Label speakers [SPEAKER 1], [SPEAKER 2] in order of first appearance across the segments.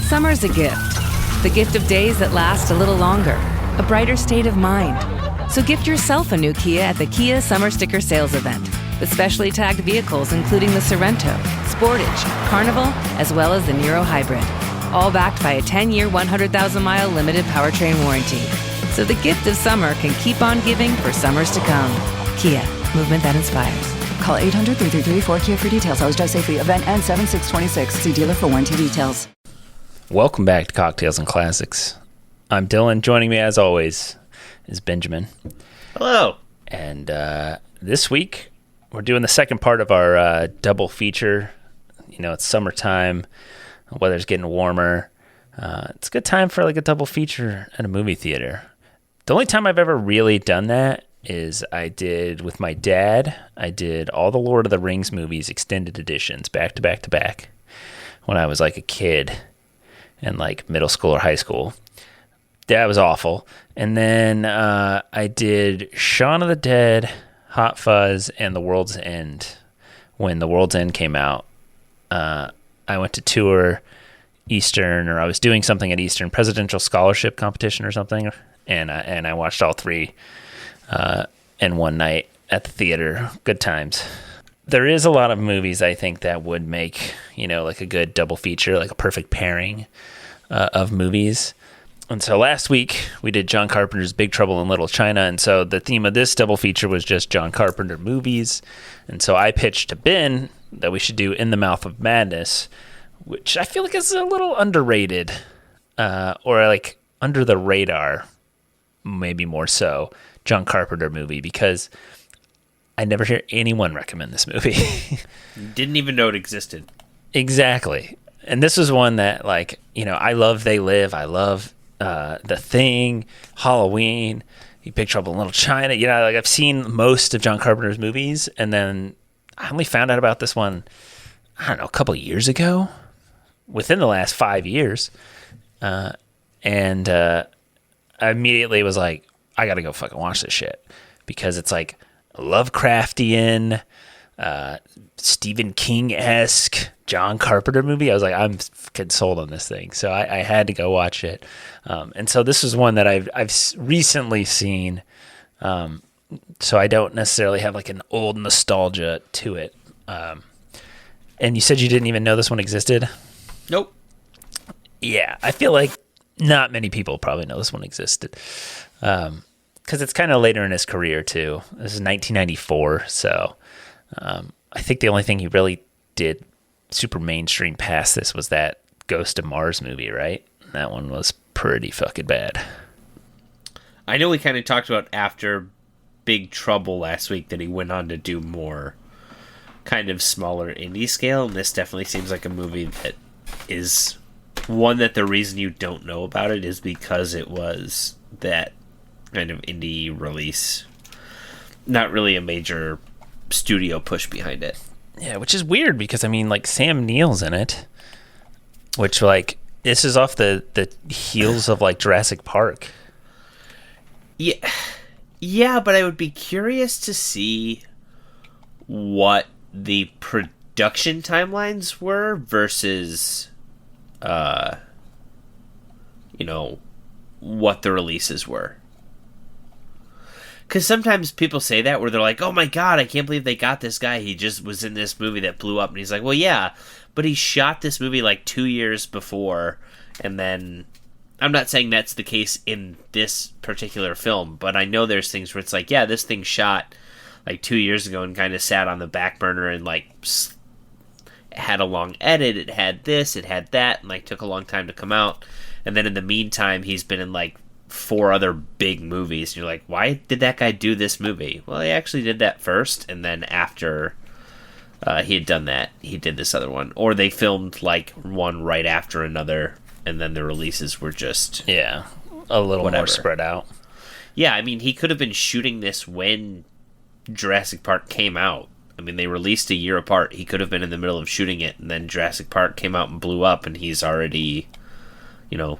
[SPEAKER 1] Summer's a gift. The gift of days that last a little longer. A brighter state of mind. So gift yourself a new Kia at the Kia Summer Sticker Sales Event. With specially tagged vehicles including the Sorrento, Sportage, Carnival, as well as the Niro Hybrid. All backed by a 10-year, 100,000-mile limited powertrain warranty. So the gift of summer can keep on giving for summers to come. Kia, movement that inspires.
[SPEAKER 2] Call 800-333-4KIA for details. Always drive safely. Event ends 7/6/26. See dealer for warranty details.
[SPEAKER 3] Welcome back to Cocktails and Classics. I'm Dylan. Joining me, as always, is Benjamin.
[SPEAKER 4] Hello.
[SPEAKER 3] And this week, we're doing the second part of our double feature. You know, it's summertime. The weather's getting warmer. It's a good time for like a double feature at a movie theater. The only time I've ever really done that is I did with my dad. I did all the Lord of the Rings movies, extended editions, back to back to back, when I was like a kid in like middle school or high school. That was awful. And then I did Shaun of the Dead, Hot Fuzz, and The World's End. When The World's End came out, I went to tour Eastern, or I was doing something at Eastern, Presidential Scholarship Competition or something, and I watched all three in one night at the theater. Good times. There is a lot of movies I think that would make, you know, like a good double feature, like a perfect pairing of movies. And so last week we did John Carpenter's Big Trouble in Little China, and so the theme of this double feature was just John Carpenter movies. And so I pitched to Ben that we should do In the Mouth of Madness, which I feel like is a little underrated, or like under the radar, maybe more so, John Carpenter movie, because I never hear anyone recommend this movie.
[SPEAKER 4] Didn't even know it existed.
[SPEAKER 3] Exactly. And this was one that, like, you know, I love They Live. I love The Thing, Halloween, Big Trouble in Little China. You know, like I've seen most of John Carpenter's movies, and then I only found out about this one, I don't know, a couple of years ago, within the last 5 years. And I immediately was like, I got to go fucking watch this shit, because it's like Lovecraftian, Stephen King-esque John Carpenter movie. I was like, I'm fucking sold on this thing. So I had to go watch it. And so this is one that I've recently seen. So I don't necessarily have like an old nostalgia to it. And you said you didn't even know this one existed?
[SPEAKER 4] Nope.
[SPEAKER 3] Yeah, I feel like not many people probably know this one existed. Because it's kind of later in his career, too. This is 1994, so I think the only thing he really did super mainstream past this was that Ghost of Mars movie, right? That one was pretty fucking bad.
[SPEAKER 4] I know we kind of talked about after Big Trouble last week that he went on to do more kind of smaller indie scale, and this definitely seems like a movie that is one that the reason you don't know about it is because it was that kind of indie release. Not really a major studio push behind it.
[SPEAKER 3] Yeah, which is weird because, I mean, like, Sam Neill's in it, which, like, this is off the heels of, like, Jurassic Park.
[SPEAKER 4] Yeah, but I would be curious to see what the production timelines were versus, you know, what the releases were. Because sometimes people say that where they're like, oh my god, I can't believe they got this guy. He just was in this movie that blew up. And he's like, well, yeah, but he shot this movie like 2 years before. And then, I'm not saying that's the case in this particular film, but I know there's things where it's like, yeah, this thing shot like 2 years ago and kind of sat on the back burner and like had a long edit. It had this, it had that, and like took a long time to come out. And then in the meantime, he's been in like 4 other big movies. And you're like, why did that guy do this movie? Well, he actually did that first, and then after he had done that, he did this other one. Or they filmed like one right after another, and then the releases were just
[SPEAKER 3] a little
[SPEAKER 4] whatever.
[SPEAKER 3] More spread out.
[SPEAKER 4] Yeah, I mean, he could have been shooting this when Jurassic Park came out. I mean, they released a year apart. He could have been in the middle of shooting it, and then Jurassic Park came out and blew up, and he's already, you know,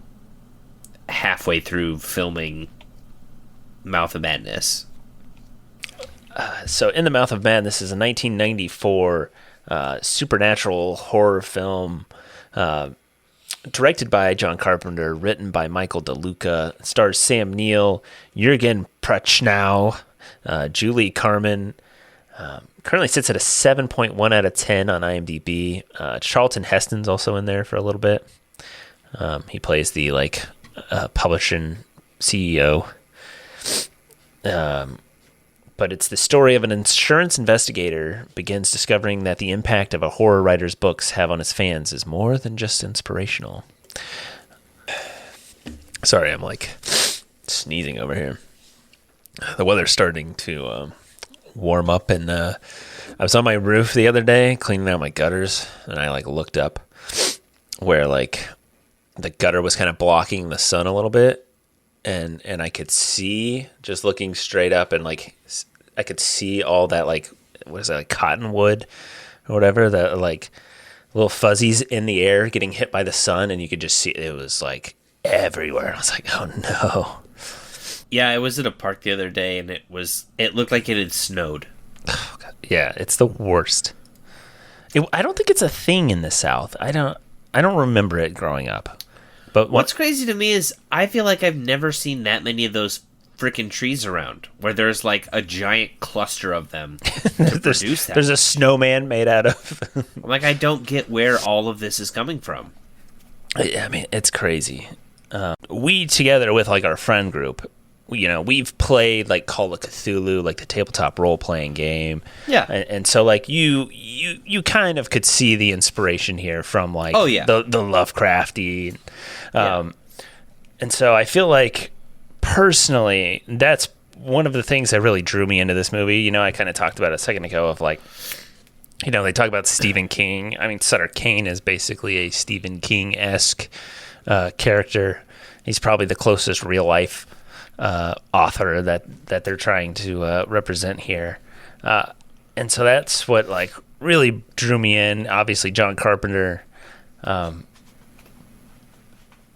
[SPEAKER 4] halfway through filming Mouth of Madness.
[SPEAKER 3] So In the Mouth of Madness is a 1994 supernatural horror film directed by John Carpenter, written by Michael DeLuca, stars Sam Neill, Jürgen Prochnow, Julie Carmen. Currently sits at a 7.1 out of 10 on IMDb. Charlton Heston's also in there for a little bit. He plays the publishing CEO. But it's the story of an insurance investigator begins discovering that the impact of a horror writer's books have on his fans is more than just inspirational. Sorry, I'm sneezing over here. The weather's starting to warm up, and I was on my roof the other day cleaning out my gutters, and I looked up where the gutter was kind of blocking the sun a little bit. And I could see, just looking straight up, and I could see all that what is that, cottonwood or whatever, the little fuzzies in the air getting hit by the sun, and you could just see it was everywhere. I was like, oh no.
[SPEAKER 4] Yeah, I was at a park the other day, and it looked like it had snowed.
[SPEAKER 3] Oh, God. Yeah, it's the worst. I don't think it's a thing in the South. I don't remember it growing up. But
[SPEAKER 4] what's crazy to me is I feel like I've never seen that many of those freaking trees around where there's a giant cluster of them to produce that.
[SPEAKER 3] There's a snowman made out of.
[SPEAKER 4] I'm I don't get where all of this is coming from.
[SPEAKER 3] I mean, it's crazy. We together with our friend group, we've played Call of Cthulhu, the tabletop role playing game.
[SPEAKER 4] Yeah,
[SPEAKER 3] and so you kind of could see the inspiration here from the Lovecrafty. And so I feel personally that's one of the things that really drew me into this movie. I kind of talked about it a second ago of they talk about Stephen King. I mean, Sutter Cane is basically a Stephen King-esque character. He's probably the closest real life author that they're trying to represent here. And so that's what really drew me in. Obviously John Carpenter.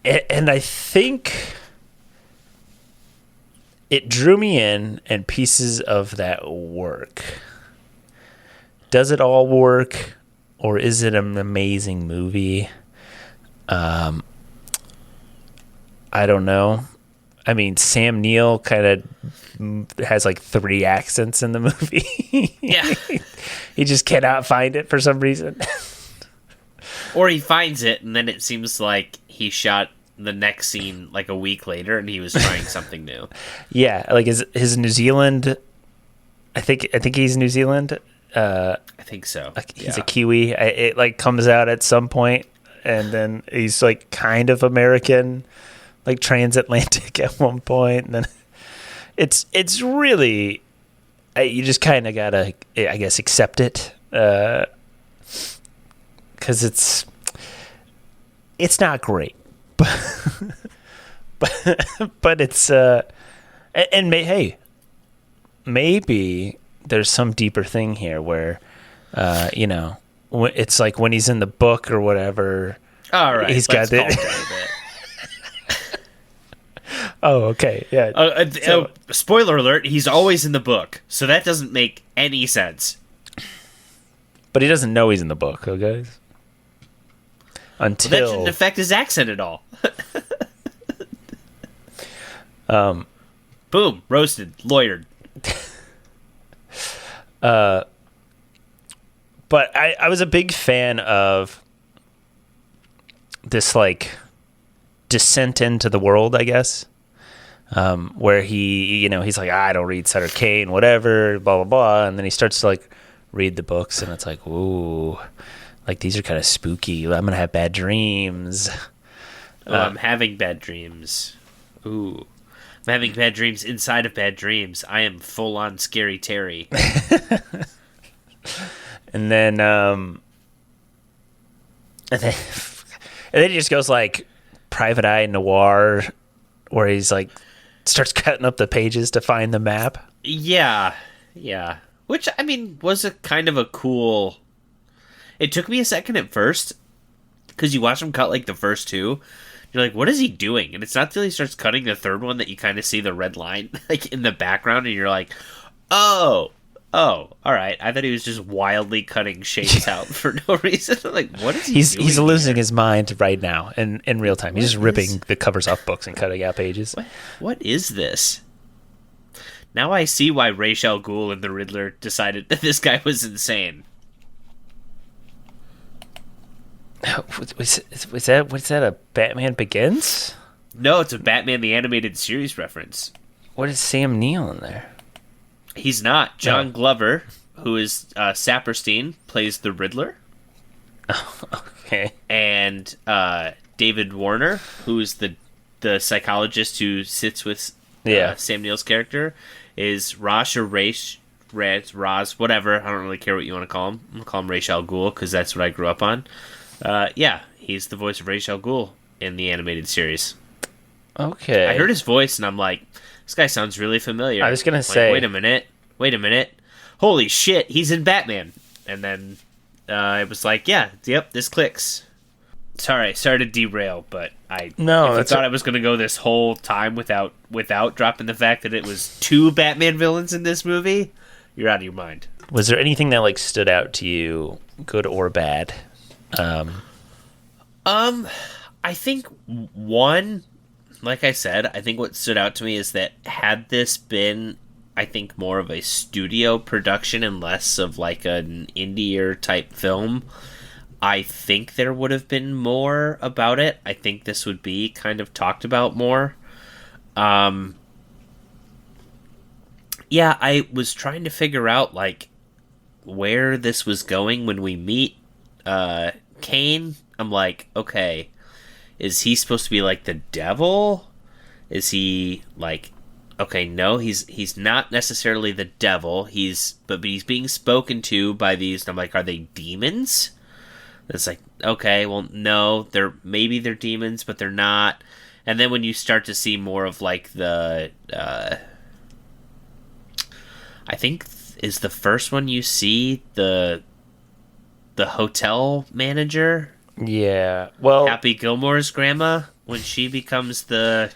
[SPEAKER 3] And I think it drew me in, and pieces of that work. Does it all work, or is it an amazing movie? I don't know. I mean, Sam Neill kind of has 3 accents in the movie.
[SPEAKER 4] Yeah.
[SPEAKER 3] He just cannot find it for some reason.
[SPEAKER 4] Or he finds it, and then it seems like he shot the next scene a week later, and he was trying something new.
[SPEAKER 3] Yeah, his New Zealand. I think he's New Zealand.
[SPEAKER 4] I think so.
[SPEAKER 3] He's a Kiwi. It comes out at some point, and then he's kind of American, transatlantic at one point, and then it's really. You just kind of gotta, I guess, accept it. Because it's not great, but it's hey, maybe there's some deeper thing here where it's when he's in the book or whatever.
[SPEAKER 4] All right,
[SPEAKER 3] he's got it. Oh, okay, yeah.
[SPEAKER 4] Spoiler alert: he's always in the book, so that doesn't make any sense.
[SPEAKER 3] But he doesn't know he's in the book, okay? Until
[SPEAKER 4] that shouldn't affect his accent at all. Boom, roasted, lawyered.
[SPEAKER 3] But I was a big fan of this descent into the world, I guess. Where he's I don't read Sutter Cane, whatever, blah blah blah, and then he starts to read the books, and it's ooh, these are kind of spooky. I'm gonna have bad dreams.
[SPEAKER 4] I'm having bad dreams. Ooh, I'm having bad dreams inside of bad dreams. I am full on Scary Terry.
[SPEAKER 3] And then he just goes Private Eye Noir, where he's starts cutting up the pages to find the map.
[SPEAKER 4] Yeah. Which, I mean, was a kind of a cool... It took me a second at first, because you watch him cut the first 2. You're what is he doing? And it's not till he starts cutting the third one that you kind of see the red line in the background, and you're oh, Oh, all right. I thought he was just wildly cutting shapes out for no reason. Like, what is he doing?
[SPEAKER 3] He's losing his mind right now in real time. He's just ripping the covers off books and cutting out pages.
[SPEAKER 4] What is this? Now I see why Ra's al Ghul and the Riddler decided that this guy was insane.
[SPEAKER 3] Was that a Batman Begins?
[SPEAKER 4] No, it's a Batman the Animated Series reference.
[SPEAKER 3] What is Sam Neill in there?
[SPEAKER 4] He's not. John Glover, who is Saperstein, plays the Riddler.
[SPEAKER 3] Okay.
[SPEAKER 4] And David Warner, who is the psychologist who sits with Sam Neill's character, is Ra's or Raz, whatever. I don't really care what you want to call him. I'm going to call him Ra's al Ghul because that's what I grew up on. He's the voice of Ra's al Ghul in the animated series.
[SPEAKER 3] Okay.
[SPEAKER 4] I heard his voice and I'm like, this guy sounds really familiar.
[SPEAKER 3] I was going to say...
[SPEAKER 4] Wait a minute. Holy shit, he's in Batman. And then it was like, yep, this clicks. Sorry to derail, but I thought I was going to go this whole time without dropping the fact that it was 2 Batman villains in this movie, you're out of your mind.
[SPEAKER 3] Was there anything that like stood out to you, good or bad?
[SPEAKER 4] I think one, like I said, I think what stood out to me is that had this been, I think, more of a studio production and less of like an indie type film, I think there would have been more about it. I think this would be kind of talked about more. I was trying to figure out like where this was going when we meet Cane. I'm like, okay, is he supposed to be like the devil? Is he like, okay, no, he's not necessarily the devil. But he's being spoken to by these. And I'm like, are they demons? It's like, okay, well, no, maybe they're demons, but they're not. And then when you start to see more of like the, I think is the first one you see the hotel manager.
[SPEAKER 3] Yeah, well,
[SPEAKER 4] Happy Gilmore's grandma when she becomes the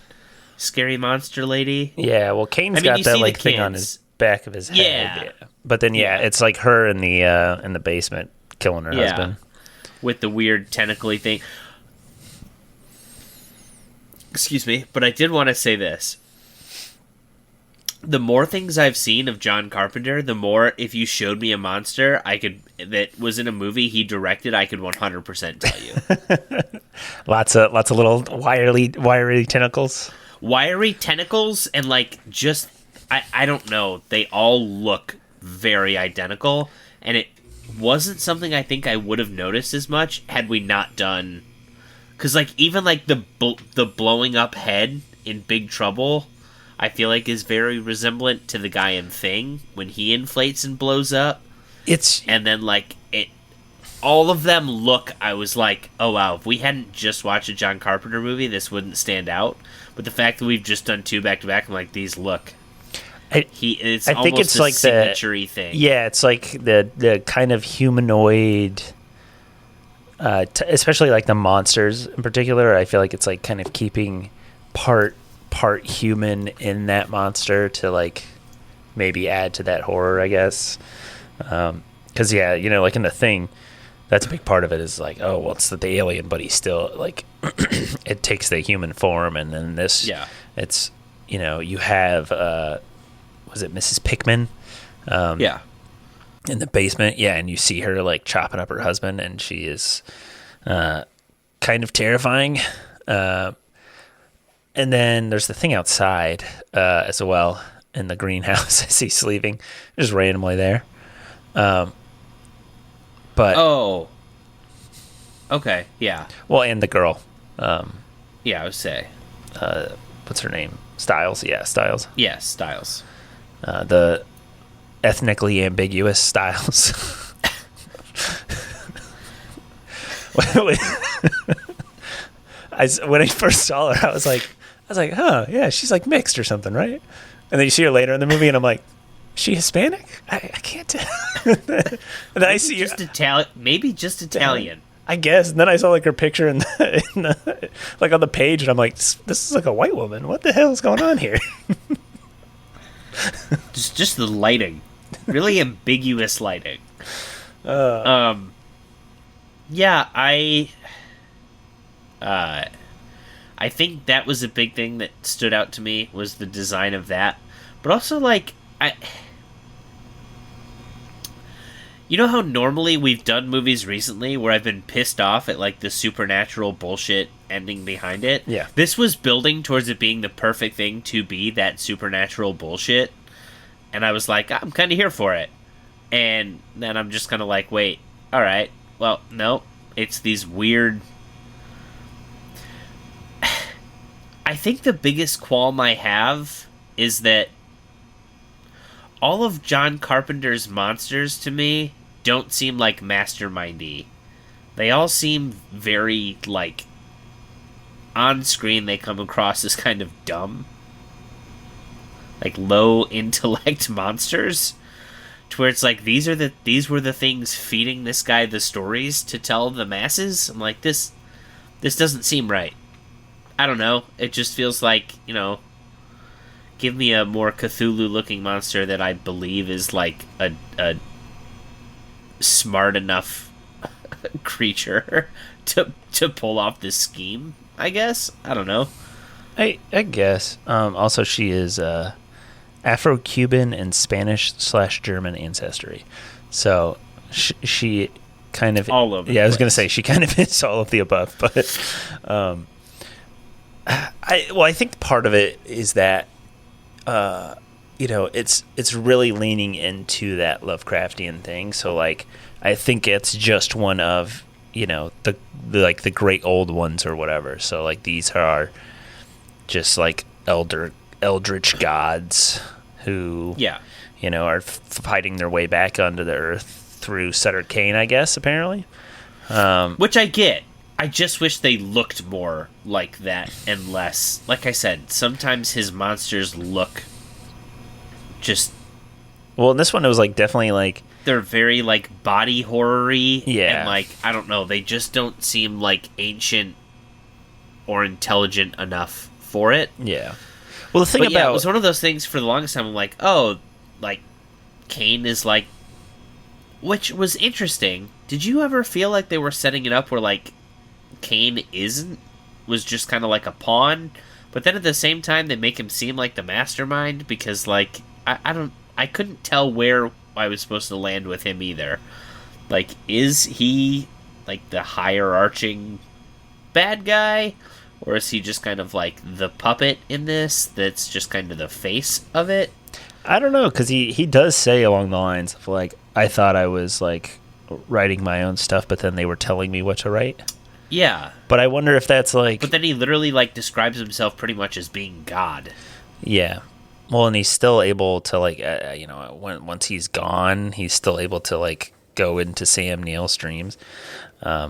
[SPEAKER 4] scary monster lady.
[SPEAKER 3] Yeah, well, Kane's got that like thing on his back of his head. Yeah. But then it's like her in the basement killing her husband
[SPEAKER 4] with the weird tentacle-y thing. Excuse me, but I did want to say this. The more things I've seen of John Carpenter, the more if you showed me a monster that was in a movie he directed, I could 100% tell you.
[SPEAKER 3] lots of little wiry tentacles.
[SPEAKER 4] Wiry tentacles and like just I don't know, they all look very identical, and it wasn't something I think I would have noticed as much had we not done, because like even like the blowing up head in Big Trouble, I feel like is very resemblant to the guy in Thing when he inflates and blows up. And then like all of them look. I was like, oh wow, if we hadn't just watched a John Carpenter movie, this wouldn't stand out. But the fact that we've just done 2 back to back, I'm like, these look. I think it's like signature-y thing. Yeah,
[SPEAKER 3] it's like the kind of humanoid, especially like the monsters in particular. I feel like it's like kind of keeping part human in that monster to like maybe add to that horror, I guess. Because like in The Thing, that's a big part of it is like, oh well, it's the alien, but he's still like it takes the human form, and then this it's you have was it Mrs. Pickman in the basement, and you see her like chopping up her husband, and she is kind of terrifying. And then there's the thing outside as well in the greenhouse as he's sleeping, just randomly there. But
[SPEAKER 4] okay, yeah.
[SPEAKER 3] Well, and the girl.
[SPEAKER 4] I would say.
[SPEAKER 3] What's her name? Stiles. Yeah, Stiles.
[SPEAKER 4] Yes, Stiles.
[SPEAKER 3] The ethnically ambiguous Stiles. When I first saw her, I was like, huh, yeah, she's like mixed or something, right? And then you see her later in the movie, and I'm like, is she Hispanic? I can't tell. And then I see her,
[SPEAKER 4] maybe just Italian.
[SPEAKER 3] I guess. And then I saw like her picture in the like on the page, and I'm like, this is like a white woman. What the hell is going on here?
[SPEAKER 4] just the lighting. really ambiguous lighting. Yeah, I think that was a big thing that stood out to me, was the design of that. But also, like, you know how normally we've done movies recently where I've been pissed off at, like, the supernatural bullshit ending behind it?
[SPEAKER 3] Yeah.
[SPEAKER 4] This was building towards it being the perfect thing to be that supernatural bullshit. And I was like, I'm kind of here for it. And then I'm just kind of like, wait, alright, well, no. It's these weird... I think the biggest qualm I have is that all of John Carpenter's monsters, to me, don't seem like mastermindy. They all seem very, like, on screen they come across as kind of dumb. Like, low intellect monsters. To where it's like, these were the things feeding this guy the stories to tell the masses? I'm like, this doesn't seem right. I don't know. It just feels like, you know, give me a more Cthulhu-looking monster that I believe is, like, a smart enough creature to pull off this scheme, I guess? I don't know.
[SPEAKER 3] I guess. Also, she is Afro-Cuban and Spanish/German ancestry. So, she kind of...
[SPEAKER 4] all over.
[SPEAKER 3] Yeah, I was going to say, she kind of is all of the above, but... I think part of it is that, you know, it's really leaning into that Lovecraftian thing. So, like, I think it's just one of, you know, the great old ones or whatever. So, like, these are just like eldritch gods who,
[SPEAKER 4] yeah,
[SPEAKER 3] you know, are fighting their way back onto the earth through Sutter Cane, I guess, apparently.
[SPEAKER 4] Which I get. I just wish they looked more like that and less. Like I said, sometimes his monsters look just...
[SPEAKER 3] Well, in this one, it was, like, definitely, like...
[SPEAKER 4] They're very, like, body horror-y.
[SPEAKER 3] Yeah.
[SPEAKER 4] And, like, I don't know, they just don't seem, like, ancient or intelligent enough for it.
[SPEAKER 3] Yeah. Well, the thing
[SPEAKER 4] But
[SPEAKER 3] about...
[SPEAKER 4] yeah, it was one of those things for the longest time. I'm like, oh, like, Cain is, like... Which was interesting. Did you ever feel like they were setting it up where, like, Cain was just kind of like a pawn, but then at the same time they make him seem like the mastermind? Because, like, I couldn't tell where I was supposed to land with him either. Like, is he like the higher arching bad guy, or is he just kind of like the puppet in this that's just kind of the face of it?
[SPEAKER 3] I don't know, because he does say along the lines of, like, I thought I was, like, writing my own stuff, but then they were telling me what to write.
[SPEAKER 4] Yeah.
[SPEAKER 3] But I wonder if that's, like...
[SPEAKER 4] But then he literally, like, describes himself pretty much as being God.
[SPEAKER 3] Yeah. Well, and he's still able to, like, you know, once he's gone, he's still able to, like, go into Sam Neill streams. I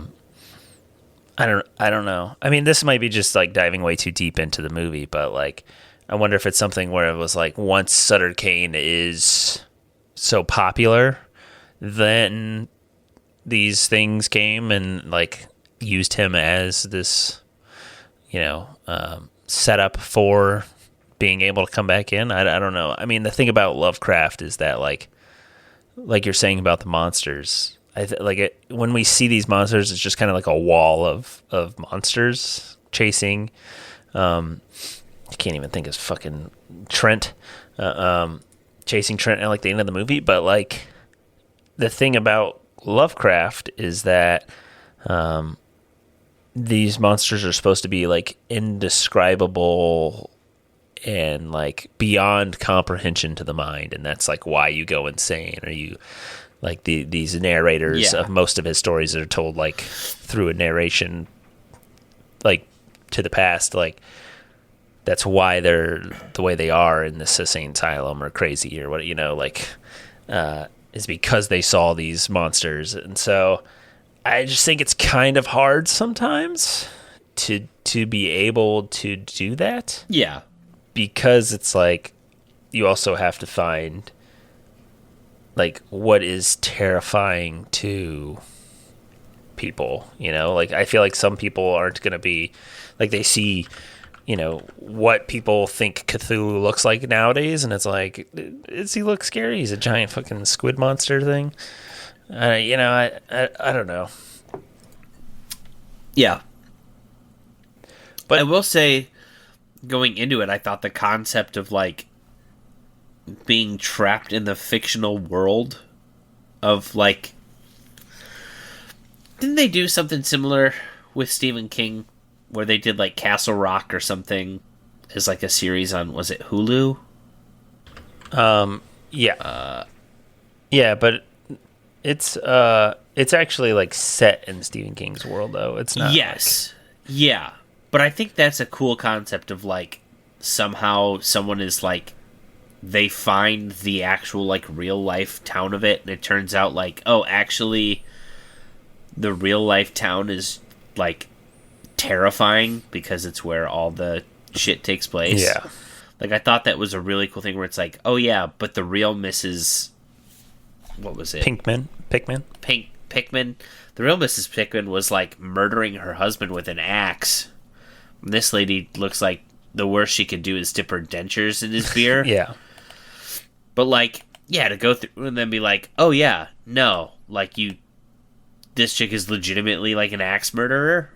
[SPEAKER 3] don't know. I mean, this might be just, like, diving way too deep into the movie, but, like, I wonder if it's something where it was, like, once Sutter Cane is so popular, then these things came and, like... used him as this, you know, setup for being able to come back in. I don't know. I mean, the thing about Lovecraft is that, like you're saying about the monsters, when we see these monsters, it's just kind of like a wall of monsters chasing. I can't even think of fucking Trent, chasing Trent at, like, the end of the movie. But, like, the thing about Lovecraft is that, these monsters are supposed to be, like, indescribable and, like, beyond comprehension to the mind, and that's, like, why you go insane, or you, like, these narrators of most of his stories are told, like, through a narration, like, to the past, like, that's why they're the way they are in this insane asylum or crazy or what, you know, like, is because they saw these monsters. And so I just think it's kind of hard sometimes to be able to do that.
[SPEAKER 4] Yeah.
[SPEAKER 3] Because it's like you also have to find, like, what is terrifying to people, you know? Like, I feel like some people aren't going to be, like, they see what people think Cthulhu looks like nowadays, and it's like, does he look scary? He's a giant fucking squid monster thing. I don't know.
[SPEAKER 4] Yeah.
[SPEAKER 3] But
[SPEAKER 4] I will say, going into it, I thought the concept of, like, being trapped in the fictional world of, like... Didn't they do something similar with Stephen King, where they did, like, Castle Rock or something as, like, a series on, was it Hulu?
[SPEAKER 3] Yeah. Yeah, but it's actually, like, set in Stephen King's world, though. It's not.
[SPEAKER 4] Yes. Yeah. But I think that's a cool concept of, like, somehow someone is, like, they find the actual, like, real-life town of it, and it turns out, like, oh, actually, the real-life town is, like, terrifying because it's where all the shit takes place.
[SPEAKER 3] Yeah.
[SPEAKER 4] Like, I thought that was a really cool thing where it's like, oh, yeah, but the real Mrs. What was it?
[SPEAKER 3] Pickman?
[SPEAKER 4] Pickman. The real Mrs. Pickman was, like, murdering her husband with an axe. This lady looks like the worst she could do is dip her dentures in his beer.
[SPEAKER 3] Yeah.
[SPEAKER 4] But, like, yeah, to go through and then be like, oh, yeah, no, like, this chick is legitimately, like, an axe murderer.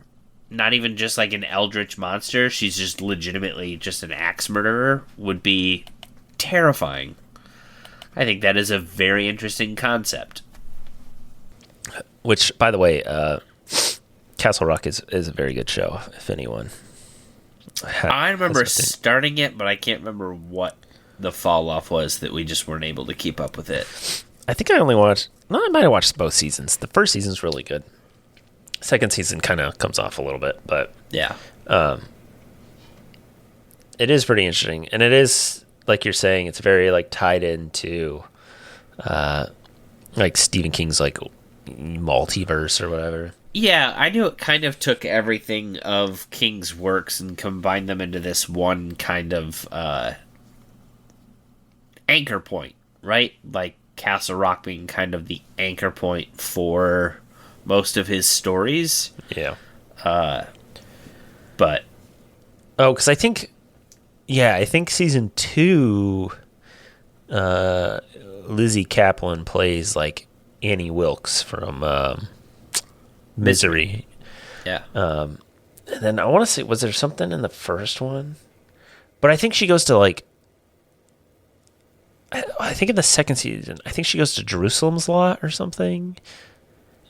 [SPEAKER 4] Not even just, like, an eldritch monster. She's just legitimately just an axe murderer would be terrifying. I think that is a very interesting concept.
[SPEAKER 3] Which, by the way, Castle Rock is a very good show, if anyone.
[SPEAKER 4] I remember starting it, but I can't remember what the fall off was that we just weren't able to keep up with it.
[SPEAKER 3] I think I might have watched both seasons. The first season's really good. Second season kind of comes off a little bit, but
[SPEAKER 4] yeah,
[SPEAKER 3] it is pretty interesting, and it is, like you're saying, it's very, like, tied into like Stephen King's, like, multiverse or whatever.
[SPEAKER 4] Yeah, I knew it kind of took everything of King's works and combined them into this one kind of anchor point, right? Like Castle Rock being kind of the anchor point for most of his stories.
[SPEAKER 3] Yeah.
[SPEAKER 4] But
[SPEAKER 3] because I think season 2, Lizzie Kaplan plays, like, Annie Wilkes from Misery.
[SPEAKER 4] Yeah.
[SPEAKER 3] And then I want to say, was there something in the first one? But I think she goes to, like, I think in the second season, I think she goes to Jerusalem's Lot or something.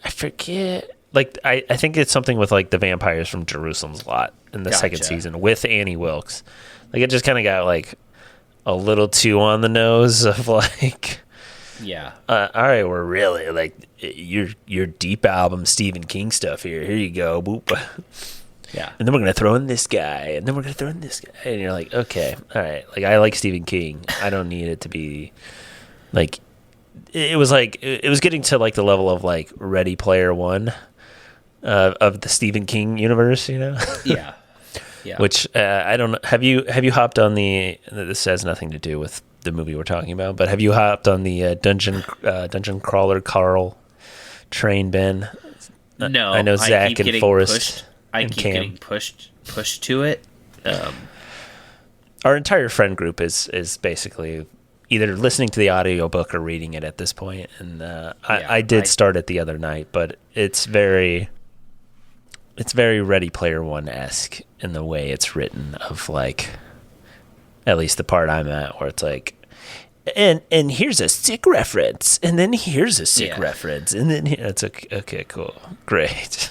[SPEAKER 3] I forget. Like, I think it's something with, like, the vampires from Jerusalem's Lot in the second season with Annie Wilkes. Like, it just kind of got, like, a little too on the nose of, like...
[SPEAKER 4] Yeah.
[SPEAKER 3] All right, we're really, like, your deep album Stephen King stuff here. Here you go. Boop.
[SPEAKER 4] Yeah.
[SPEAKER 3] And then we're going to throw in this guy. And then we're going to throw in this guy. And you're like, okay, all right. Like, I like Stephen King. I don't need it to be, like, it was getting to, like, the level of, like, Ready Player One of the Stephen King universe, you know?
[SPEAKER 4] Yeah. Yeah.
[SPEAKER 3] Which, I don't know. Have you hopped on this has nothing to do with the movie we're talking about, but have you hopped on the dungeon crawler Carl train, Ben?
[SPEAKER 4] No,
[SPEAKER 3] I know Zach and Forrest.
[SPEAKER 4] I keep
[SPEAKER 3] Cam.
[SPEAKER 4] getting pushed to it.
[SPEAKER 3] Our entire friend group is basically either listening to the audiobook or reading it at this point. And I did start it the other night, but it's very Ready Player One-esque in the way it's written, of, like, at least the part I'm at, where it's like, and here's a sick reference, and then here's a sick reference, and then it's okay, cool, great.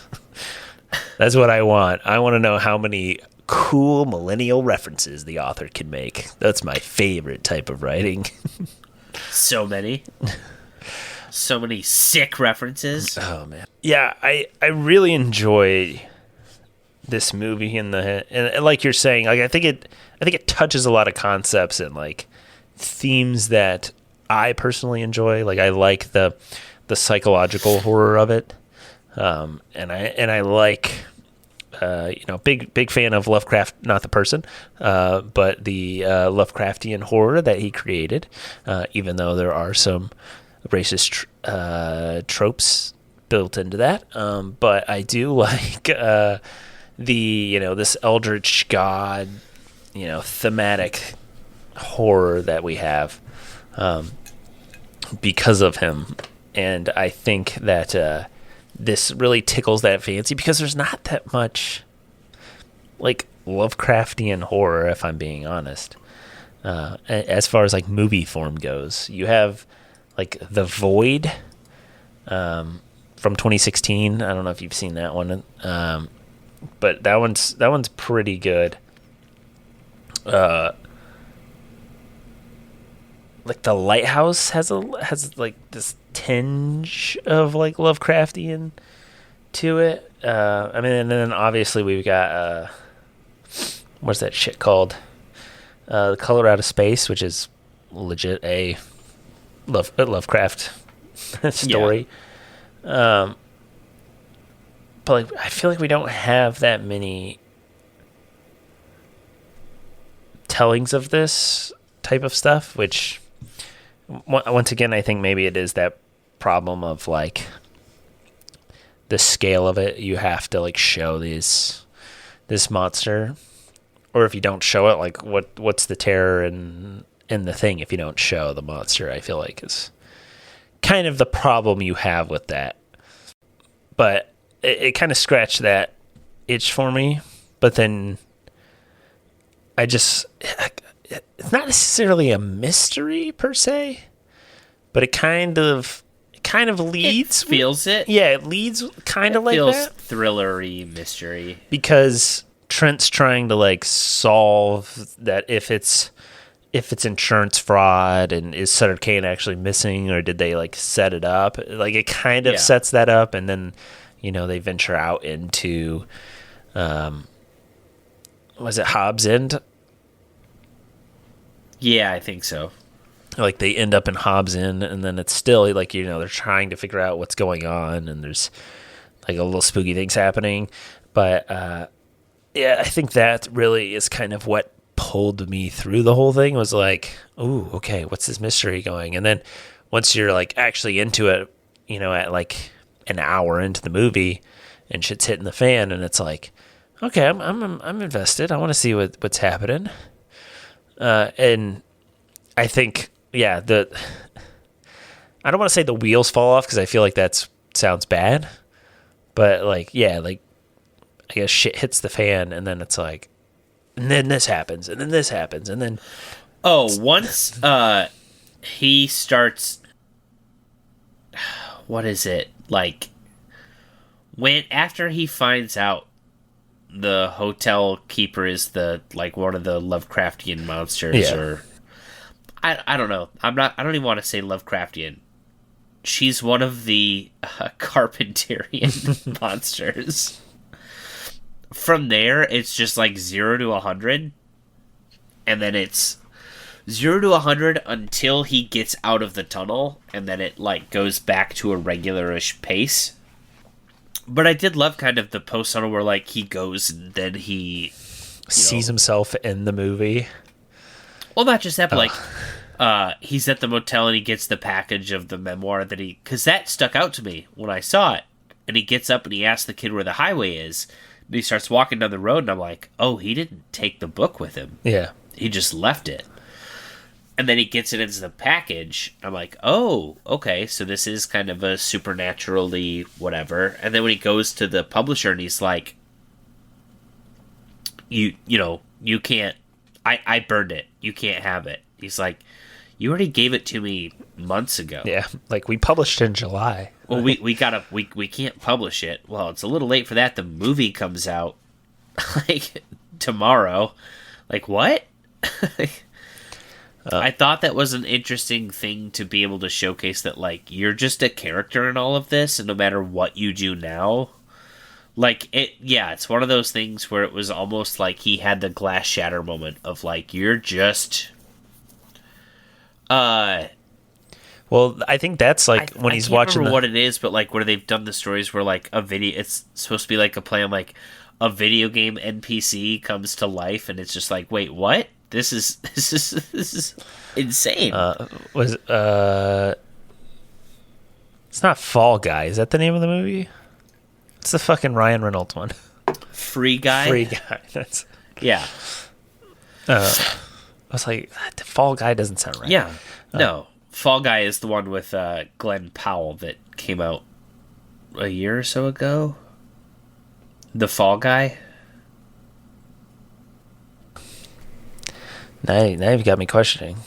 [SPEAKER 3] That's what I want. I want to know how many cool millennial references the author can make. That's my favorite type of writing.
[SPEAKER 4] So many sick references.
[SPEAKER 3] Oh man, yeah, I really enjoy this movie, and like you're saying, like I think it touches a lot of concepts and, like, themes that I personally enjoy. Like, I like the psychological horror of it, and I like, big fan of Lovecraft, not the person, but the Lovecraftian horror that he created. Even though there are some racist tropes built into that, but I do like this eldritch god, thematic horror that we have because of him. And I think that this really tickles that fancy because there's not that much like Lovecraftian horror, if I'm being honest. As far as like movie form goes, you have like The Void from 2016. I don't know if you've seen that one, but that one's pretty good. Like The Lighthouse has like this tinge of like Lovecraftian to it. I mean, and then obviously we've got what's that shit called? The Color Out of Space, which is legit a Lovecraft story. Yeah. But like, I feel like we don't have that many tellings of this type of stuff, which once again, I think maybe it is that problem of like the scale of it. You have to like show this monster, or if you don't show it, like what's the terror in the thing if you don't show the monster? I feel like is kind of the problem you have with that. But it kind of scratched that itch for me. But then it's not necessarily a mystery per se, but it kind of leads.
[SPEAKER 4] It feels it.
[SPEAKER 3] Yeah, it leads kind of like
[SPEAKER 4] feels
[SPEAKER 3] that.
[SPEAKER 4] Thrillery mystery.
[SPEAKER 3] Because Trent's trying to like solve that if it's insurance fraud, and is Sutter Cane actually missing, or did they like set it up? Like it kind of sets that up, and then they venture out into was it Hobbs End?
[SPEAKER 4] Yeah, I think so.
[SPEAKER 3] Like they end up in Hobbs End, and then it's still like they're trying to figure out what's going on, and there's like a little spooky things happening. But yeah, I think that really is kind of what pulled me through the whole thing. Was like, ooh, okay, what's this mystery going? And then once you're like actually into it, at like an hour into the movie, and shit's hitting the fan, and it's like, okay, I'm invested. I want to see what's happening. And I think, I don't want to say the wheels fall off, because I feel like that sounds bad, but like, I guess shit hits the fan, and then it's like, and then this happens, and then this happens, and then
[SPEAKER 4] once he starts, what is it, like, after he finds out the hotel keeper is one of the Lovecraftian monsters, or I don't know. I don't even want to say Lovecraftian. She's one of the Carpenterian monsters. From there, it's just like 0 to 100, and then it's 0 to 100 until he gets out of the tunnel, and then it like goes back to a regularish pace. But I did love kind of the post tunnel where like he goes and then he
[SPEAKER 3] sees himself in the movie.
[SPEAKER 4] Well, not just that, but like he's at the motel and he gets the package of the memoir because that stuck out to me when I saw it. And he gets up and he asks the kid where the highway is. And he starts walking down the road, and I'm like, oh, he didn't take the book with him.
[SPEAKER 3] Yeah.
[SPEAKER 4] He just left it. And then he gets it into the package. I'm like, oh, okay, so this is kind of a supernaturally whatever. And then when he goes to the publisher and he's like, you can't, I burned it. You can't have it. He's like, you already gave it to me months ago.
[SPEAKER 3] Yeah, like we published in July.
[SPEAKER 4] Well, we can't publish it. Well, it's a little late for that. The movie comes out like tomorrow. Like what? I thought that was an interesting thing to be able to showcase that, like, you're just a character in all of this, and no matter what you do now, like, it's one of those things where it was almost like he had the glass shatter moment of, like, you're just,
[SPEAKER 3] well, I think that's, like, when he's watching
[SPEAKER 4] I can't remember what it is, but, like, where they've done the stories where, like, it's supposed to be, like, a play on, like, a video game NPC comes to life, and it's just like, wait, what? This is insane.
[SPEAKER 3] It's not Fall Guy. Is that the name of the movie? It's the fucking Ryan Reynolds one.
[SPEAKER 4] Free Guy.
[SPEAKER 3] Free Guy. That's.
[SPEAKER 4] Yeah.
[SPEAKER 3] I was like, the Fall Guy doesn't sound right.
[SPEAKER 4] Yeah. No. Fall Guy is the one with Glenn Powell that came out a year or so ago. The Fall Guy.
[SPEAKER 3] Now you've got me questioning.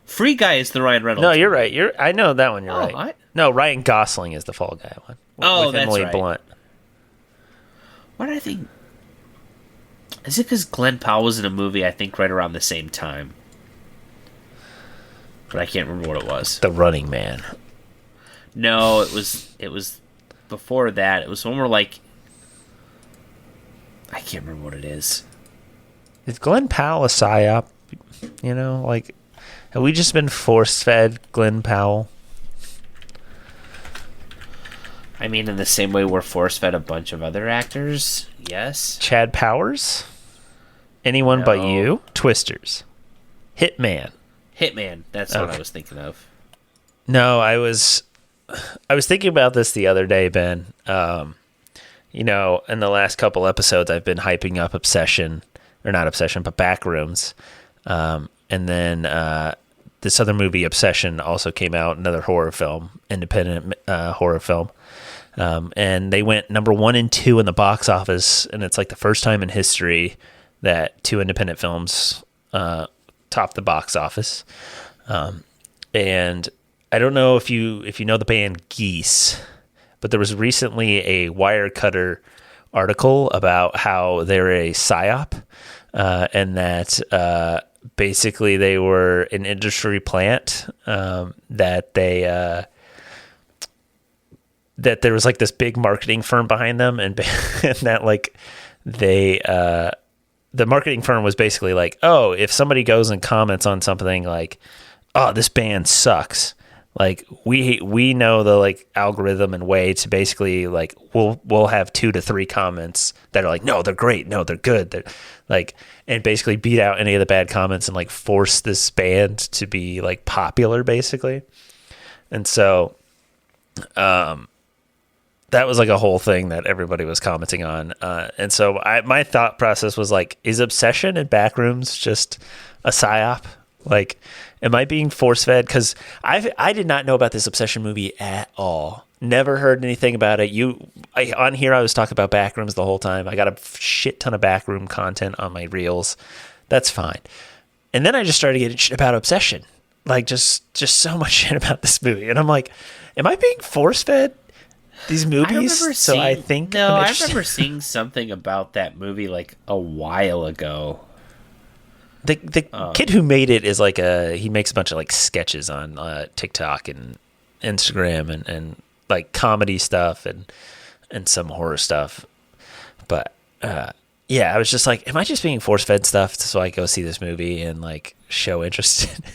[SPEAKER 4] Free Guy is the Ryan Reynolds.
[SPEAKER 3] No, you're right. I know that one. You're right.
[SPEAKER 4] I-
[SPEAKER 3] No, Ryan Gosling is the Fall Guy one.
[SPEAKER 4] Oh,
[SPEAKER 3] with
[SPEAKER 4] that's
[SPEAKER 3] Emily
[SPEAKER 4] right.
[SPEAKER 3] Blunt.
[SPEAKER 4] Why did I think? Is it because Glenn Powell was in a movie? I think right around the same time, but I can't remember what it was.
[SPEAKER 3] The Running Man.
[SPEAKER 4] No, it was before that. It was when we're like, I can't remember what it is.
[SPEAKER 3] Is Glenn Powell a psyop? You know, like, have we just been force-fed Glenn Powell?
[SPEAKER 4] I mean, in the same way we're force-fed a bunch of other actors. Yes.
[SPEAKER 3] Chad Powers? Anyone But
[SPEAKER 4] No.
[SPEAKER 3] You? Twisters. Hitman.
[SPEAKER 4] Hitman. That's what I
[SPEAKER 3] Okay.
[SPEAKER 4] was thinking of.
[SPEAKER 3] No, I was thinking about this the other day, Ben. You know, in the last couple episodes, I've been hyping up Obsession, or not Obsession, but Backrooms. And then this other movie, Obsession, also came out, another horror film, independent horror film. And they went number 1 and 2 in the box office, and it's like the first time in history that 2 independent films topped the box office. And I don't know if you know the band Geese, but there was recently a Wirecutter article about how they're a psyop, and that basically they were an industry plant, that they that there was like this big marketing firm behind them, and that like they the marketing firm was basically like, oh, if somebody goes and comments on something like, oh, this band sucks, like we know the like algorithm and way to basically like we'll have 2 to 3 comments that are like, no, they're great, no, they're good, they're like, and basically beat out any of the bad comments and like force this band to be like popular basically. And so that was like a whole thing that everybody was commenting on. And so my thought process was like, is Obsession and Backrooms just a psyop? Like, am I being force-fed? Because I did not know about this Obsession movie at all. Never heard anything about it. On here, I was talking about Backrooms the whole time. I got a shit ton of Backroom content on my reels. That's fine. And then I just started getting shit about Obsession. Like, just so much shit about this movie. And I'm like, am I being force-fed these movies? I
[SPEAKER 4] remember seeing something about that movie like a while ago.
[SPEAKER 3] The kid who made it is like he makes a bunch of like sketches on TikTok and Instagram and like comedy stuff and some horror stuff. But yeah, I was just like, am I just being force-fed stuff so I go see this movie and like show interest in it?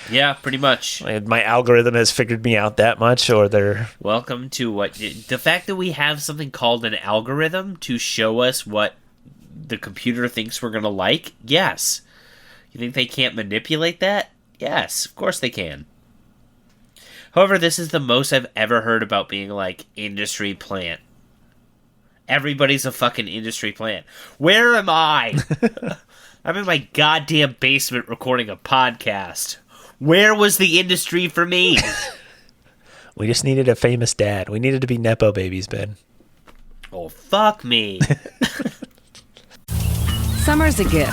[SPEAKER 4] Yeah, pretty much.
[SPEAKER 3] My algorithm has figured me out that much, or they're...
[SPEAKER 4] Welcome to the fact that we have something called an algorithm to show us what the computer thinks we're going to like? Yes. You think they can't manipulate that? Yes, of course they can. However, this is the most I've ever heard about being like industry plant. Everybody's a fucking industry plant. Where am I? I'm in my goddamn basement recording a podcast. Where was the industry for me?
[SPEAKER 3] We just needed a famous dad. We needed to be Nepo babies, Ben.
[SPEAKER 4] Oh, fuck me.
[SPEAKER 1] Summer's a gift.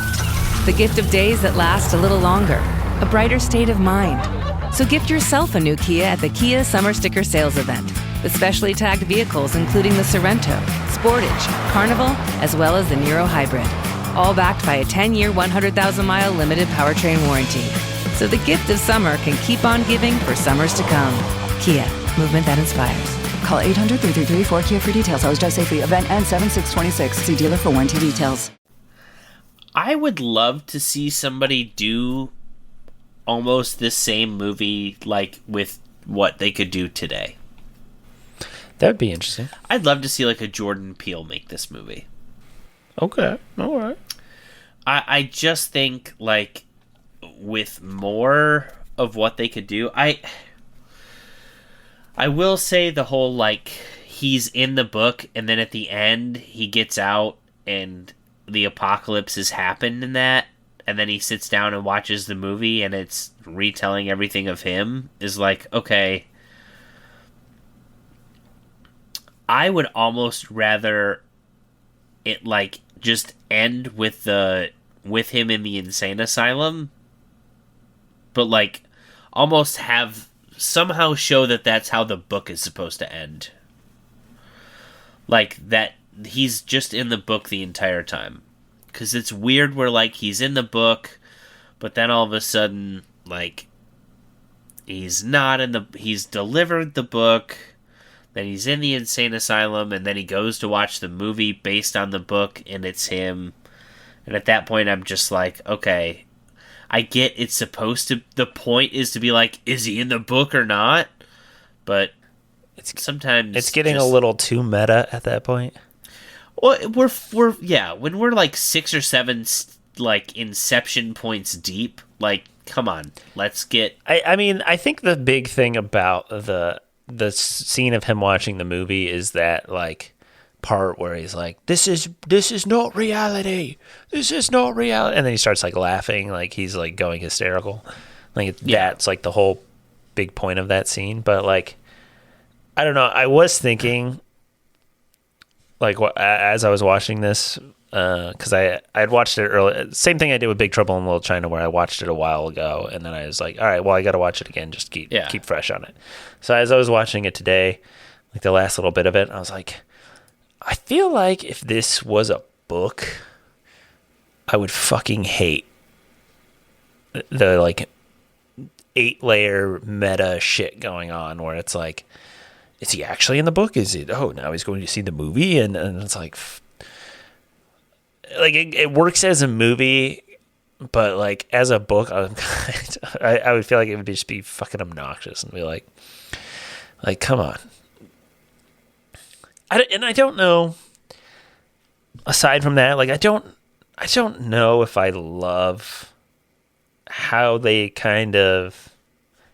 [SPEAKER 1] The gift of days that last a little longer. A brighter state of mind. So gift yourself a new Kia at the Kia Summer Sticker Sales Event. With specially tagged vehicles including the Sorrento, Sportage, Carnival, as well as the Niro Hybrid. All backed by a 10-year, 100,000-mile limited powertrain warranty. So the gift of summer can keep on giving for summers to come. Kia, movement that inspires.
[SPEAKER 2] Call 800-333-4KIA for details. Always drive safely. Event ends 7/6/26. See dealer for warranty details.
[SPEAKER 4] I would love to see somebody do almost the same movie like with what they could do today.
[SPEAKER 3] That would be interesting.
[SPEAKER 4] I'd love to see like a Jordan Peele make this movie.
[SPEAKER 3] Okay, all right.
[SPEAKER 4] I just think like with more of what they could do, I will say the whole like he's in the book, and then at the end he gets out and the apocalypse has happened in that, and then he sits down and watches the movie and it's retelling everything of him, is like, okay, I would almost rather it like just end with him in the insane asylum, but like almost have somehow show that that's how the book is supposed to end. Like that he's just in the book the entire time. Because it's weird where like he's in the book, but then all of a sudden like he's not in the... He's delivered the book, then he's in the insane asylum, and then he goes to watch the movie based on the book, and it's him. And at that point I'm just like, okay, I get it's supposed to... The point is to be like, is he in the book or not? But sometimes...
[SPEAKER 3] It's getting a little too meta at that point.
[SPEAKER 4] Well, we're yeah, when we're like 6 or 7 like inception points deep, like come on, let's get...
[SPEAKER 3] I mean, I think the big thing about the scene of him watching the movie is that like part where he's like, this is not reality. This is not reality. And then he starts like laughing, like he's like going hysterical. Like that's like the whole big point of that scene. But like, I don't know. I was thinking, like, as I was watching this, because I had watched it early. Same thing I did with Big Trouble in Little China, where I watched it a while ago, and then I was like, all right, well, I got to watch it again, just keep fresh on it. So as I was watching it today, like the last little bit of it, I was like, I feel like if this was a book, I would fucking hate the like 8-layer meta shit going on, where it's like, is he actually in the book? Is it, oh, now he's going to see the movie? And it's like it works as a movie, but like as a book, I would feel like it would just be fucking obnoxious and be like come on. I don't know. Aside from that, like I don't know if I love how they kind of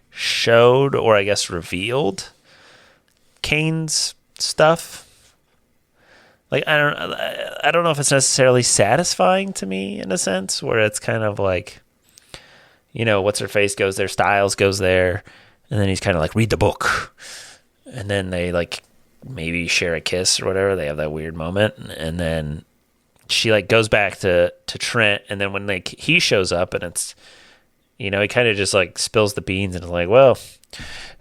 [SPEAKER 3] showed, or I guess revealed, Cane's stuff. Like I don't know if it's necessarily satisfying to me in a sense, where it's kind of like, you know, what's her face goes there, Styles goes there, and then he's kind of like, read the book, and then they like maybe share a kiss or whatever. They have that weird moment, and then she like goes back to Trent, and then when like he shows up, and it's, you know, he kind of just like spills the beans and is like, well,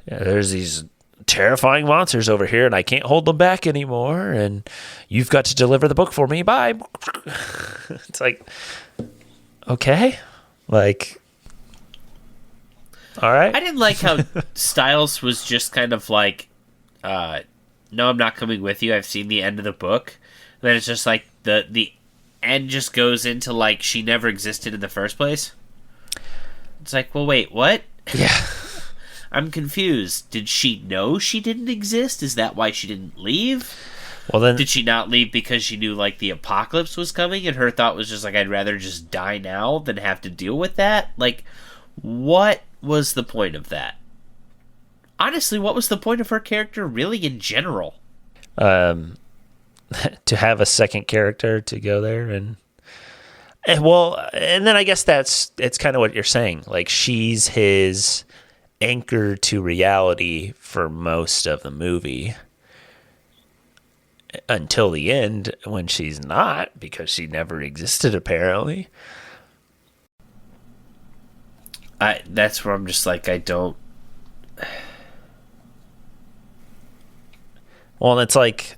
[SPEAKER 3] yeah, there's these terrifying monsters over here, and I can't hold them back anymore, and you've got to deliver the book for me. Bye. It's like, okay, like, all right.
[SPEAKER 4] I didn't like how Styles was just kind of like, no, I'm not coming with you. I've seen the end of the book. And then it's just like the end just goes into like she never existed in the first place. It's like, well, wait, what?
[SPEAKER 3] Yeah.
[SPEAKER 4] I'm confused. Did she know she didn't exist? Is that why she didn't leave?
[SPEAKER 3] Well, then,
[SPEAKER 4] did she not leave because she knew like the apocalypse was coming, and her thought was just like, I'd rather just die now than have to deal with that? Like, what was the point of that? Honestly, what was the point of her character really in general?
[SPEAKER 3] To have a second character to go there and then I guess it's kind of what you're saying. Like, she's his anchor to reality for most of the movie until the end, when she's not, because she never existed apparently.
[SPEAKER 4] That's where I'm just like, I don't...
[SPEAKER 3] Well, and it's like,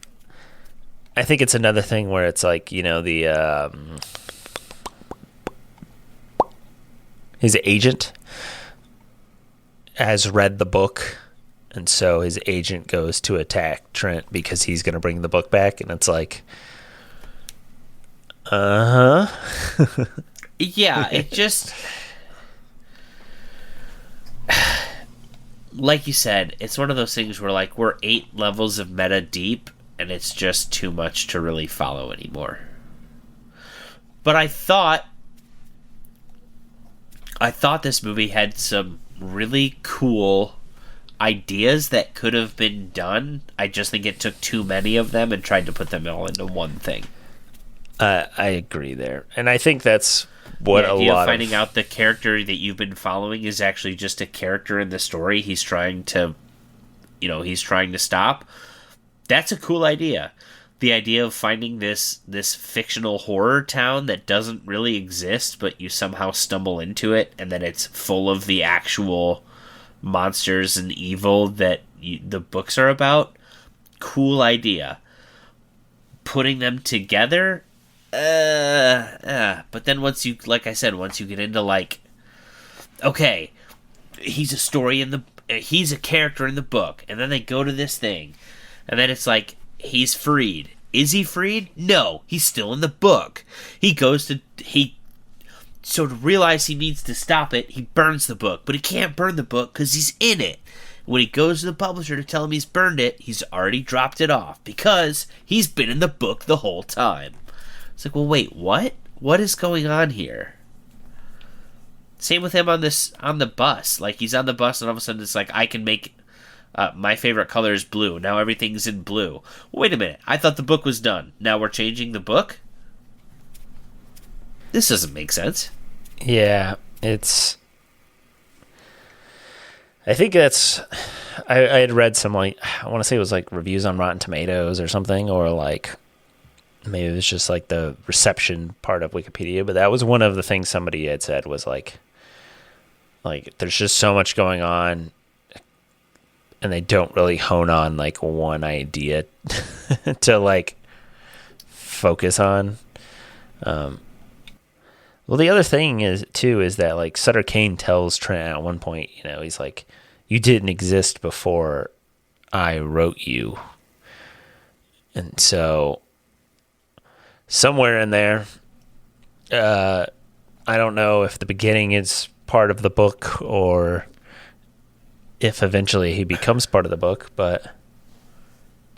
[SPEAKER 3] I think it's another thing where it's like, you know, the his agent has read the book, and so his agent goes to attack Trent because he's going to bring the book back, and it's like, yeah,
[SPEAKER 4] it just, like you said, it's one of those things where like we're 8 levels of meta deep, and it's just too much to really follow anymore. But I thought this movie had some really cool ideas that could have been done. I just think it took too many of them and tried to put them all into one thing.
[SPEAKER 3] I agree there, and I think that's what
[SPEAKER 4] the
[SPEAKER 3] a
[SPEAKER 4] idea
[SPEAKER 3] lot
[SPEAKER 4] of finding out the character that you've been following is actually just a character in the story he's trying to stop. That's a cool idea. The idea of finding this fictional horror town that doesn't really exist, but you somehow stumble into it, and then it's full of the actual monsters and evil that the books are about. Cool idea. Putting them together, but then once you get into like, okay, he's a character in the book, and then they go to this thing, and then it's like, he's freed. Is he freed? No, he's still in the book. So to realize he needs to stop it, he burns the book. But he can't burn the book because he's in it. When he goes to the publisher to tell him he's burned it, he's already dropped it off because he's been in the book the whole time. It's like, well, wait, what? What is going on here? Same with him on the bus. Like, he's on the bus and all of a sudden it's like, I can make... my favorite color is blue. Now everything's in blue. Wait a minute. I thought the book was done. Now we're changing the book? This doesn't make sense.
[SPEAKER 3] Yeah, it's... I think that's... I had read some, like, I want to say it was, like, reviews on Rotten Tomatoes or something, or, like, maybe it was just, like, the reception part of Wikipedia, but that was one of the things somebody had said was, like, there's just so much going on, and they don't really hone on, like, one idea to, like, focus on. Well, the other thing is that, like, Sutter Cane tells Trent at one point, he's like, you didn't exist before I wrote you. And so, somewhere in there, I don't know if the beginning is part of the book or if eventually he becomes part of the book, but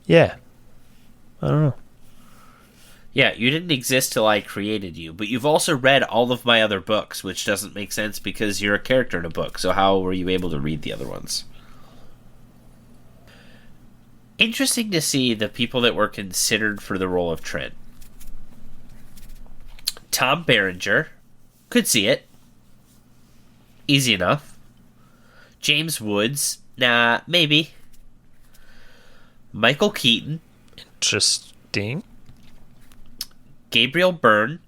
[SPEAKER 3] yeah, I don't know.
[SPEAKER 4] Yeah, you didn't exist till I created you, but you've also read all of my other books, which doesn't make sense because you're a character in a book, so how were you able to read the other ones? Interesting to see the people that were considered for the role of Trent. Tom Berenger, could see it. Easy enough. James Woods, nah, maybe. Michael Keaton.
[SPEAKER 3] Interesting.
[SPEAKER 4] Gabriel Byrne.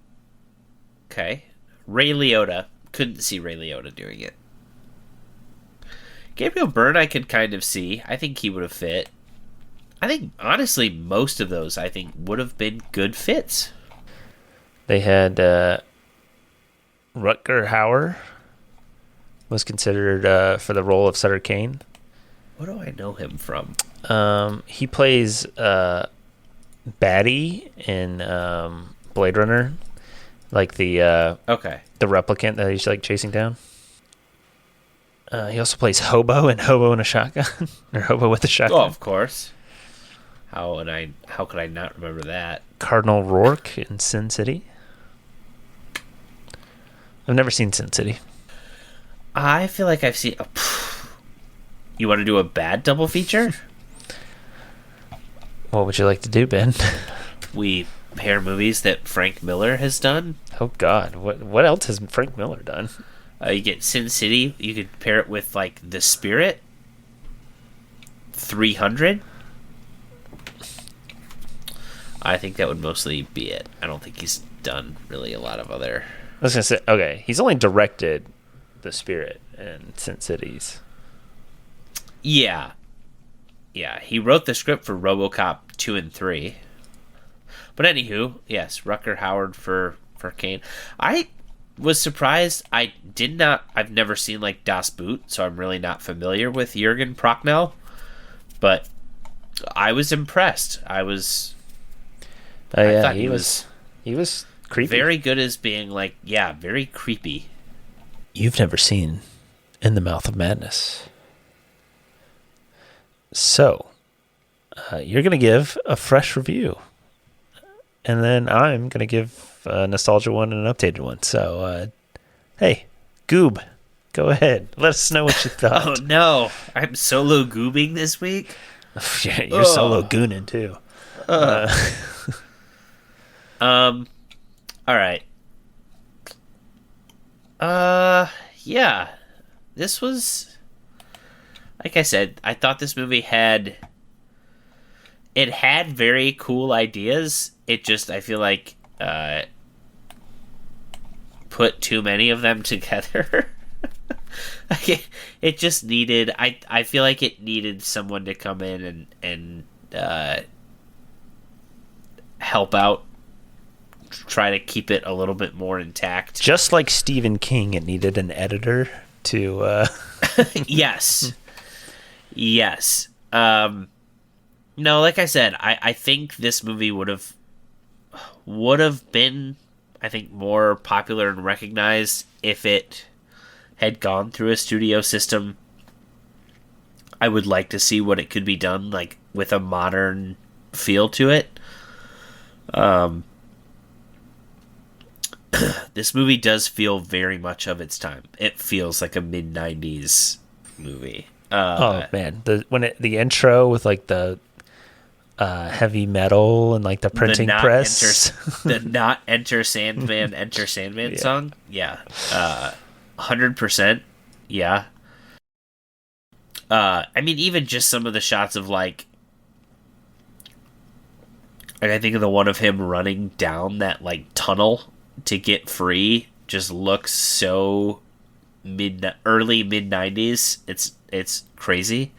[SPEAKER 4] Okay. Ray Liotta. Couldn't see Ray Liotta doing it. Gabriel Byrne I could kind of see. I think he would have fit. I think, honestly, most of those, I think, would have been good fits.
[SPEAKER 3] They had Rutger Hauer was considered for the role of Sutter Cane.
[SPEAKER 4] What do I know him from?
[SPEAKER 3] He plays Batty in Blade Runner, like the replicant that he's like chasing down. He also plays Hobo in Hobo in a Shotgun, or Hobo with a Shotgun.
[SPEAKER 4] Oh, of course. How could I not remember that?
[SPEAKER 3] Cardinal Rourke in Sin City. I've never seen Sin City.
[SPEAKER 4] I feel like I've seen... You want to do a bad double feature?
[SPEAKER 3] What would you like to do, Ben?
[SPEAKER 4] We pair movies that Frank Miller has done.
[SPEAKER 3] Oh, God. What else has Frank Miller done?
[SPEAKER 4] You get Sin City. You could pair it with, like, The Spirit. 300. I think that would mostly be it. I don't think he's done really a lot of other...
[SPEAKER 3] I was going to say, okay, he's only directed The Spirit and Sin Cities.
[SPEAKER 4] Yeah. Yeah, he wrote the script for RoboCop 2 and 3. But anywho, yes, Rutger Hauer for Kane. I was surprised. I've never seen, like, Das Boot, so I'm really not familiar with Jürgen Prochnow. But I was impressed. I thought he was
[SPEAKER 3] creepy.
[SPEAKER 4] Very good as being, like, yeah, very creepy.
[SPEAKER 3] You've never seen In the Mouth of Madness. So, you're going to give a fresh review. And then I'm going to give a nostalgia one and an updated one. So, hey, Goob, Go ahead. Let us know what you thought.
[SPEAKER 4] Oh no, I'm solo goobing this week.
[SPEAKER 3] Yeah, you're solo gooning too.
[SPEAKER 4] All right. Yeah. This was, like I said, I thought this movie had very cool ideas. It just, I feel like, put too many of them together. It just needed, I feel like it needed someone to come in and help out, try to keep it a little bit more intact.
[SPEAKER 3] Just like Stephen King, it needed an editor to
[SPEAKER 4] Yes. No, like I said, I think this movie would have been, I think, more popular and recognized if it had gone through a studio system. I would like to see what it could be done, like, with a modern feel to it. This movie does feel very much of its time. It feels like a mid-90s movie.
[SPEAKER 3] oh man, the intro with like the heavy metal and like the printing press,
[SPEAKER 4] the not enter Sandman
[SPEAKER 3] Yeah.
[SPEAKER 4] song. Yeah, 100%. Yeah. I mean, even just some of the shots of like I think of the one of him running down that like tunnel to get free just looks so early mid 90s. It's crazy.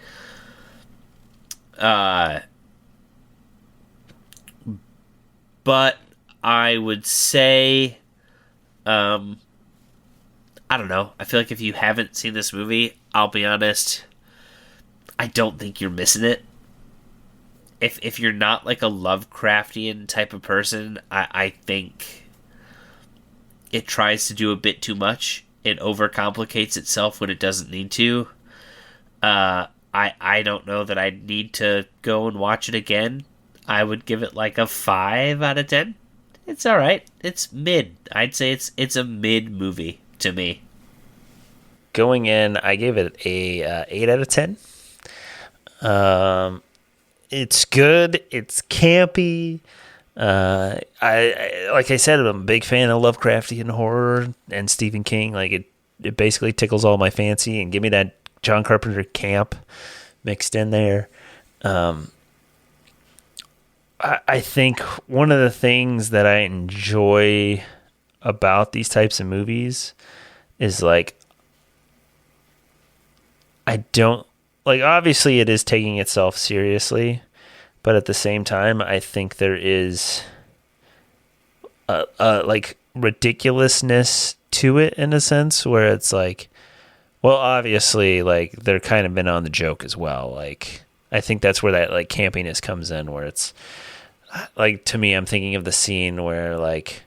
[SPEAKER 4] But I would say, I don't know. I feel like if you haven't seen this movie, I'll be honest, I don't think you're missing it. If you're not like a Lovecraftian type of person, I think it tries to do a bit too much. It overcomplicates itself when it doesn't need to. I don't know that I need to go and watch it again. I would give it like a 5 out of 10. It's all right. It's mid. I'd say it's a mid movie to me.
[SPEAKER 3] Going in, I gave it a 8 out of 10. It's good. It's campy. I like I said, I'm a big fan of Lovecraftian horror and Stephen King. Like it basically tickles all my fancy, and give me that John Carpenter camp mixed in there. I think one of the things that I enjoy about these types of movies is like, I don't like, obviously it is taking itself seriously, but at the same time, I think there is like ridiculousness to it in a sense where it's like, well, obviously like they're kind of in on the joke as well. Like, I think that's where that like campiness comes in, where it's like, to me, I'm thinking of the scene where like,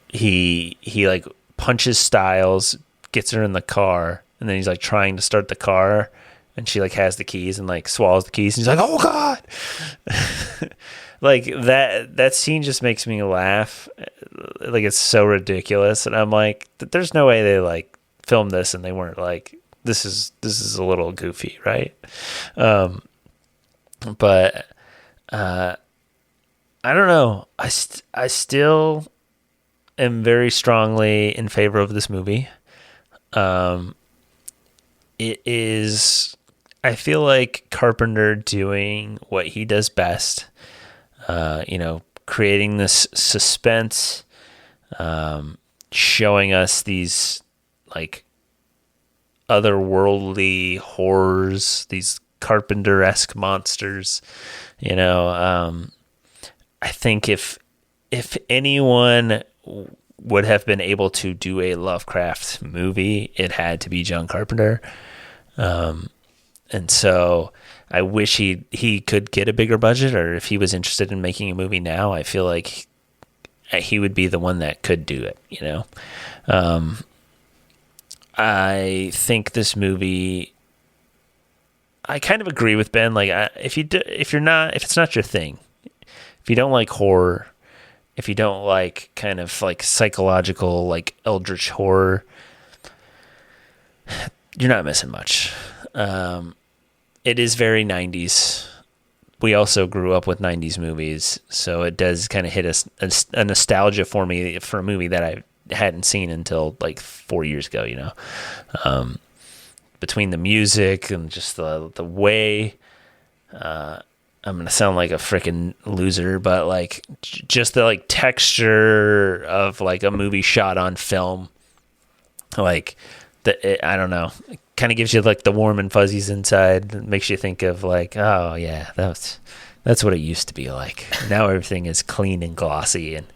[SPEAKER 3] he like punches Styles, gets her in the car, and then he's like trying to start the car, and she like has the keys and like swallows the keys, and he's like, "Oh God!" Like that scene just makes me laugh. Like, it's so ridiculous, and I'm like, there's no way they like filmed this and they weren't like, this is a little goofy, right? But I don't know. I still am very strongly in favor of this movie. It is, I feel like Carpenter doing what he does best, creating this suspense, showing us these like otherworldly horrors, these Carpenter-esque monsters. I think if anyone would have been able to do a Lovecraft movie, it had to be John Carpenter. And so I wish he could get a bigger budget, or if he was interested in making a movie now, I feel like he would be the one that could do it, I think this movie, I kind of agree with Ben. Like, if it's not your thing, if you don't like horror, if you don't like kind of like psychological, like eldritch horror, you're not missing much. It is very 90s. We also grew up with 90s movies, so it does kind of hit a nostalgia for me for a movie that I hadn't seen until like 4 years ago, you know. Between the music and just the way, I'm going to sound like a freaking loser, but like just the like texture of like a movie shot on film, like I don't know, it kind of gives you like the warm and fuzzies inside. It makes you think of like, oh yeah, that's what it used to be like. Now everything is clean and glossy, and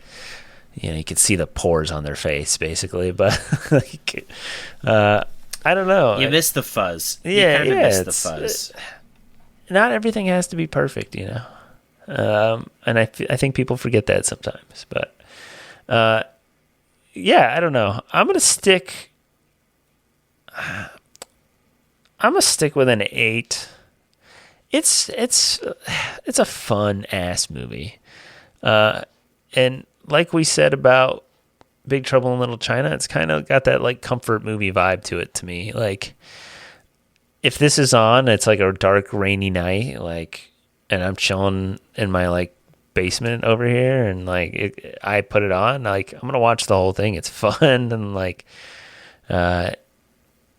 [SPEAKER 3] you know, you can see the pores on their face basically, but like, I don't know.
[SPEAKER 4] You miss the fuzz.
[SPEAKER 3] Yeah,
[SPEAKER 4] you miss the fuzz.
[SPEAKER 3] Not everything has to be perfect, you know. And I think people forget that sometimes. But yeah, I don't know. I'm gonna stick with an 8. It's a fun ass movie, and like we said about Big Trouble in Little China, it's kind of got that like comfort movie vibe to it to me. Like if this is on, it's like a dark, rainy night, like, and I'm chilling in my like basement over here, and like I put it on, like I'm gonna watch the whole thing. It's fun, and like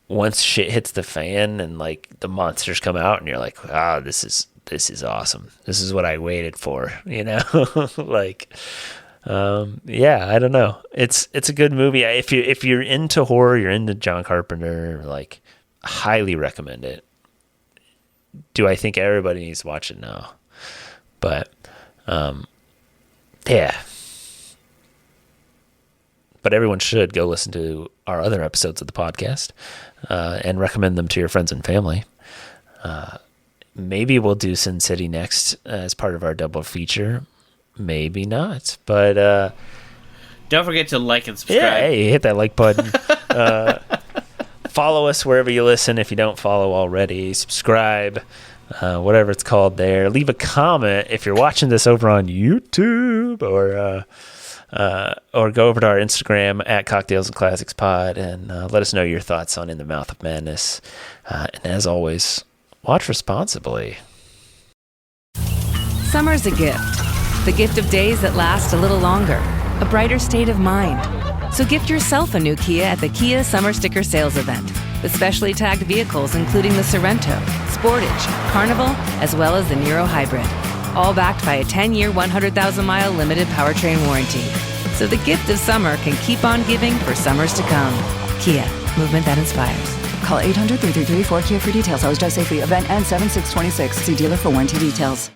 [SPEAKER 3] once shit hits the fan and like the monsters come out, and you're like, wow, this is awesome. This is what I waited for, you know. Like yeah, I don't know. It's a good movie. If you're into horror, you're into John Carpenter, like highly recommend it. Do I think everybody needs to watch it? No. But yeah. But everyone should go listen to our other episodes of the podcast and recommend them to your friends and family. Maybe we'll do Sin City next as part of our double feature. Maybe not, but
[SPEAKER 4] don't forget to like and subscribe.
[SPEAKER 3] Yeah, hey, hit that like button. Follow us wherever you listen if you don't follow already. Subscribe, whatever it's called there. Leave a comment if you're watching this over on YouTube, or go over to our Instagram at Cocktails and Classics Pod and let us know your thoughts on In the Mouth of Madness. And as always, watch responsibly.
[SPEAKER 1] Summer's a gift. The gift of days that last a little longer. A brighter state of mind. So gift yourself a new Kia at the Kia Summer Sticker Sales Event. With specially tagged vehicles including the Sorrento, Sportage, Carnival, as well as the Niro Hybrid. All backed by a 10-year, 100,000-mile limited powertrain warranty. So the gift of summer can keep on giving for summers to come. Kia, movement that inspires.
[SPEAKER 2] Call 800-333-4KIA for details. Always drive safely. Event ends 7/6/26. See dealer for warranty details.